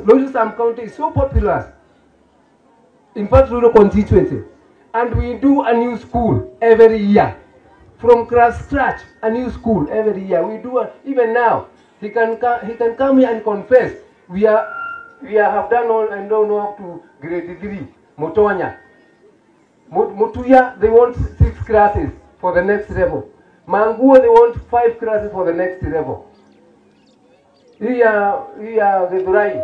Logisam County is so popular. In fact, Ruiru constituency. And we do a new school every year. From scratch, a new school every year. We do even now. He can come here and confess. We have done all and don't know up to grade 3. Motonya. Mutuya, they want 6 classes for the next level. Manguo, they want 5 classes for the next level. Here the Durai,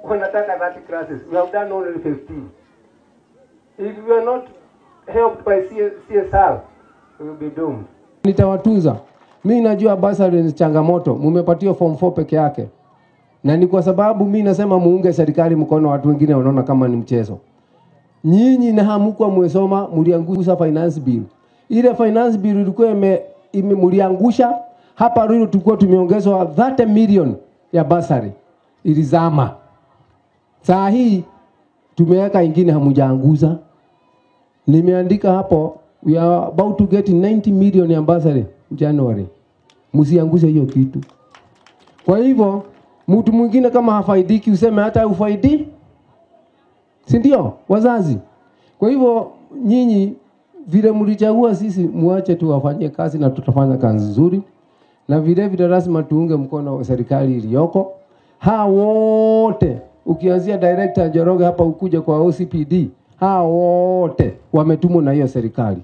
wanataka 30 classes. We have done only 15. If we are not helped by CSR, we will be doomed. Nitawatunza. Mimi najua basari ni changamoto. Mumepatiwa form 4 peke yake. Na ni kwa sababu mimi nasema muunge serikali mkono, watu wengine wanaona kama ni mchezo. Nyinyi na hamkuwa mwesoma, mliangusha finance bill. Ile finance bill ilikuwa mliangusha. Hapa Ruiru tulikuwa tumeongezwa 30 million ya basari. Ilizama. Saa hii tumeweka ingine hamujaanguza. Nimeandika hapo, we are about to get 90 million ya basari January. Msiangushe hiyo kitu. Kwa hivyo mtu mwingine kama hafaidiki useme hata ufaidi. Si ndio wazazi? Kwa hivyo nyinyi vile mlichagua sisi, muache tu wafanye kazi na tutafanya kazi nzuri. Na vile vile lazima tuunge mkono wa serikali iliyoko. Wote ukianzia director Joroge hapa ukuja kwa OCPD, wote wametumwa na hiyo serikali.